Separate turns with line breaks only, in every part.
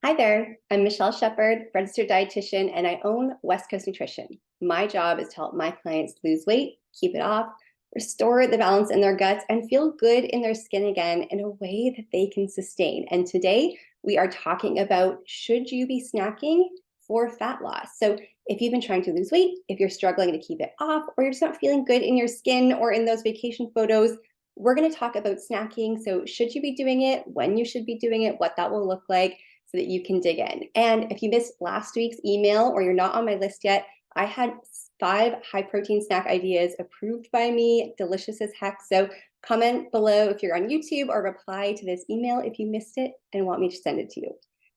Hi there, I'm Michelle Shepard, registered dietitian, and I own West Coast Nutrition. My job is to help my clients lose weight, keep it off, restore the balance in their guts, and feel good in their skin again in a way that they can sustain. And today we are talking about, should you be snacking for fat loss? So if you've been trying to lose weight, if you're struggling to keep it off, or you're just not feeling good in your skin or in those vacation photos, we're going to talk about snacking. So should you be doing it, when you should be doing it, what that will look like, so that you can dig in. And if you missed last week's email or you're not on my list yet, I had 5 high protein snack ideas approved by me, delicious as heck. So comment below if you're on YouTube or reply to this email if you missed it and want me to send it to you.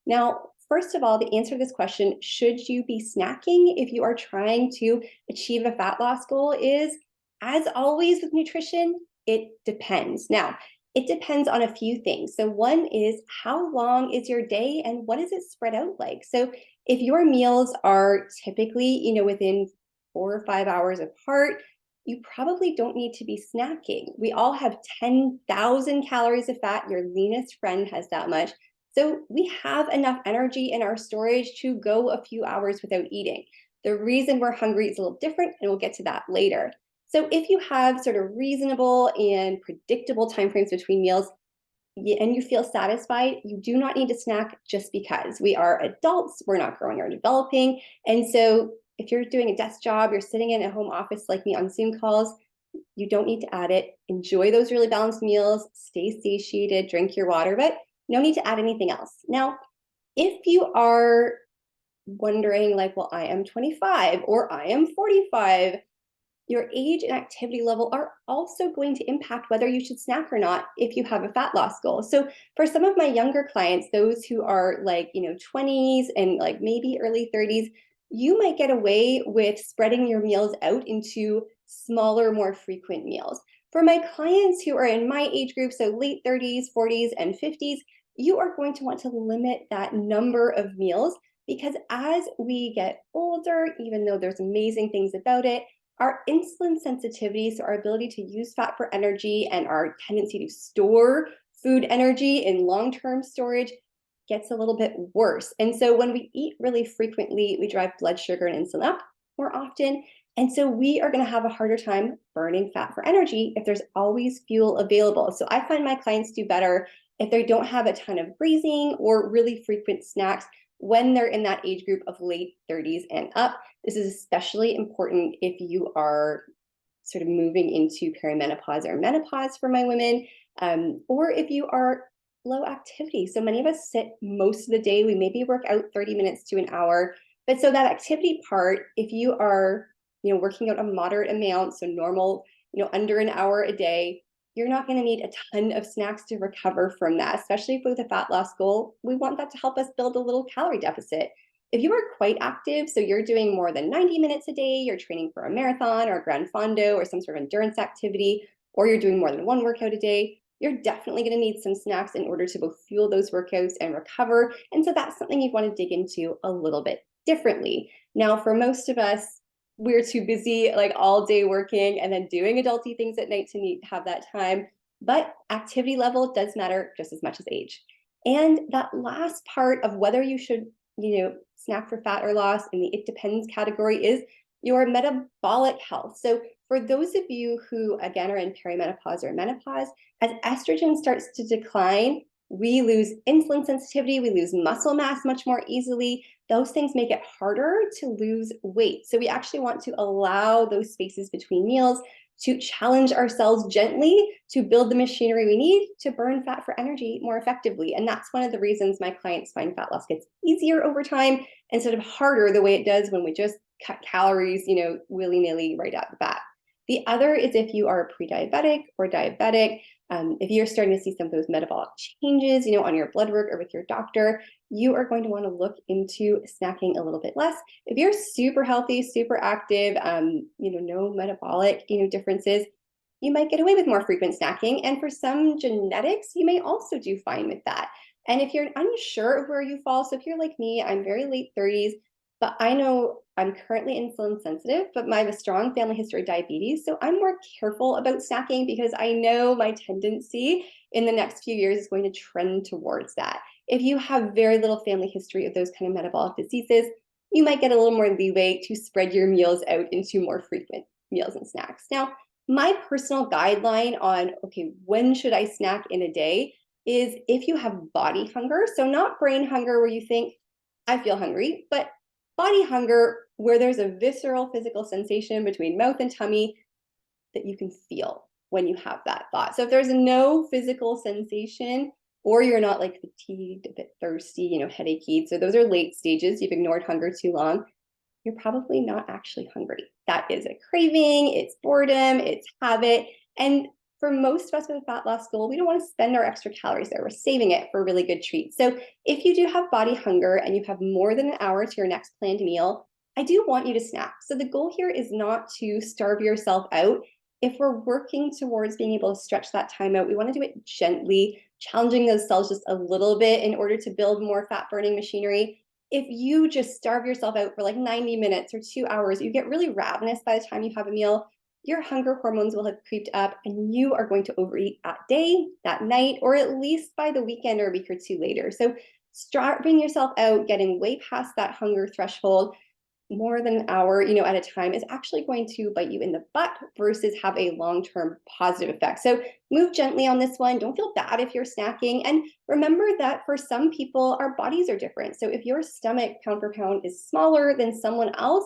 Now, first of all, the answer to this question, should you be snacking if you are trying to achieve a fat loss goal, is, as always with nutrition, it depends. Now, it depends on a few things. So one is, how long is your day and what is it spread out like? So if your meals are typically, within 4 or 5 hours apart, you probably don't need to be snacking. We all have 10,000 calories of fat. Your leanest friend has that much. So we have enough energy in our storage to go a few hours without eating. The reason we're hungry is a little different, and we'll get to that later. So if you have sort of reasonable and predictable timeframes between meals, and you feel satisfied, you do not need to snack just because. We are adults, we're not growing or developing. And so if you're doing a desk job, you're sitting in a home office like me on Zoom calls, you don't need to add it. Enjoy those really balanced meals, stay satiated, drink your water, but no need to add anything else. Now, if you are wondering like, well, I am 25 or I am 45, your age and activity level are also going to impact whether you should snack or not if you have a fat loss goal. So for some of my younger clients, those who are like, 20s and like maybe early 30s, you might get away with spreading your meals out into smaller, more frequent meals. For my clients who are in my age group, so late 30s, 40s, and 50s, you are going to want to limit that number of meals, because as we get older, even though there's amazing things about it, our insulin sensitivity, so our ability to use fat for energy and our tendency to store food energy in long-term storage, gets a little bit worse. And so when we eat really frequently, we drive blood sugar and insulin up more often. And so we are going to have a harder time burning fat for energy if there's always fuel available. So I find my clients do better if they don't have a ton of grazing or really frequent snacks when they're in that age group of late 30s and up. This is especially important if you are sort of moving into perimenopause or menopause for my women, or if you are low activity. So many of us sit most of the day. We maybe work out 30 minutes to an hour. But so that activity part, if you are, working out a moderate amount, so normal, under an hour a day, you're not going to need a ton of snacks to recover from that, especially with a fat loss goal. We want that to help us build a little calorie deficit. If you are quite active, so you're doing more than 90 minutes a day, you're training for a marathon or a Grand Fondo or some sort of endurance activity, or you're doing more than one workout a day, you're definitely going to need some snacks in order to both fuel those workouts and recover. And so that's something you want to dig into a little bit differently. Now, for most of us, we're too busy like all day working and then doing adulty things at night to have that time. But activity level does matter just as much as age. And that last part of whether you should, snack for fat or loss in the it depends category is your metabolic health. So for those of you who, again, are in perimenopause or menopause, as estrogen starts to decline, we lose insulin sensitivity, we lose muscle mass much more easily. Those things make it harder to lose weight. So we actually want to allow those spaces between meals to challenge ourselves gently to build the machinery we need to burn fat for energy more effectively. And that's one of the reasons my clients find fat loss gets easier over time instead of harder the way it does when we just cut calories, willy-nilly right out the bat. The other is if you are pre-diabetic or diabetic, if you're starting to see some of those metabolic changes, on your blood work or with your doctor, you are going to want to look into snacking a little bit less. If you're super healthy, super active, no metabolic, differences, you might get away with more frequent snacking. And for some genetics, you may also do fine with that. And if you're unsure of where you fall, so if you're like me, I'm very late 30s, but I know I'm currently insulin sensitive, but I have a strong family history of diabetes. So I'm more careful about snacking because I know my tendency in the next few years is going to trend towards that. If you have very little family history of those kind of metabolic diseases, you might get a little more leeway to spread your meals out into more frequent meals and snacks. Now, my personal guideline on, okay, when should I snack in a day is if you have body hunger. So not brain hunger where you think, I feel hungry, but body hunger where there's a visceral physical sensation between mouth and tummy that you can feel when you have that thought. So if there's no physical sensation, or you're not like fatigued, a bit thirsty, headachy, so those are late stages, you've ignored hunger too long, you're probably not actually hungry. That is a craving, it's boredom, it's habit. And for most of us with a fat loss goal, we don't want to spend our extra calories there. We're saving it for a really good treat. So if you do have body hunger and you have more than an hour to your next planned meal, I do want you to snack. So the goal here is not to starve yourself out. If we're working towards being able to stretch that time out, we want to do it gently, challenging those cells just a little bit in order to build more fat burning machinery. If you just starve yourself out for like 90 minutes or 2 hours, you get really ravenous by the time you have a meal, your hunger hormones will have creeped up and you are going to overeat that day, that night, or at least by the weekend or a week or two later. So starving yourself out, getting way past that hunger threshold, more than an hour, at a time is actually going to bite you in the butt versus have a long-term positive effect. So move gently on this one. Don't feel bad if you're snacking. And remember that for some people, our bodies are different. So if your stomach pound for pound is smaller than someone else,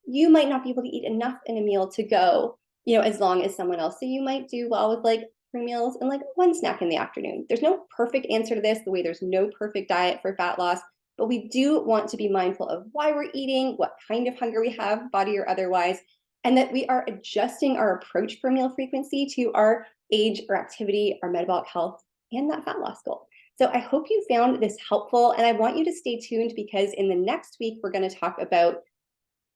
you might not be able to eat enough in a meal to go, as long as someone else. So you might do well with like 3 meals and like 1 snack in the afternoon. There's no perfect answer to this, the way there's no perfect diet for fat loss. But we do want to be mindful of why we're eating, what kind of hunger we have, body or otherwise, and that we are adjusting our approach for meal frequency to our age or activity, our metabolic health, and that fat loss goal. So I hope you found this helpful, and I want you to stay tuned because in the next week, we're going to talk about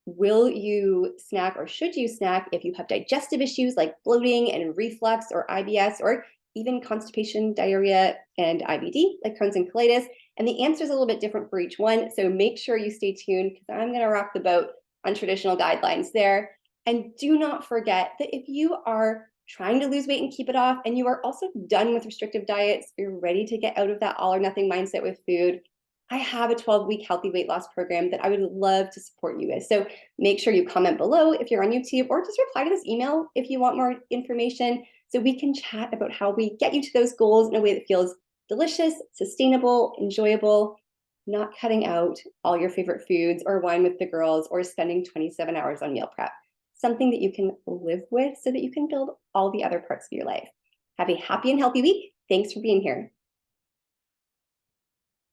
will you snack or should you snack if you have digestive issues like bloating and reflux or IBS or even constipation, diarrhea, and IBD, like Crohn's and colitis. And the answer is a little bit different for each one. So make sure you stay tuned because I'm going to rock the boat on traditional guidelines there. And do not forget that if you are trying to lose weight and keep it off, and you are also done with restrictive diets, you're ready to get out of that all or nothing mindset with food, I have a 12-week healthy weight loss program that I would love to support you with. So make sure you comment below if you're on YouTube, or just reply to this email if you want more information so we can chat about how we get you to those goals in a way that feels delicious, sustainable, enjoyable, not cutting out all your favorite foods or wine with the girls or spending 27 hours on meal prep. Something that you can live with so that you can build all the other parts of your life. Have a happy and healthy week. Thanks for being here.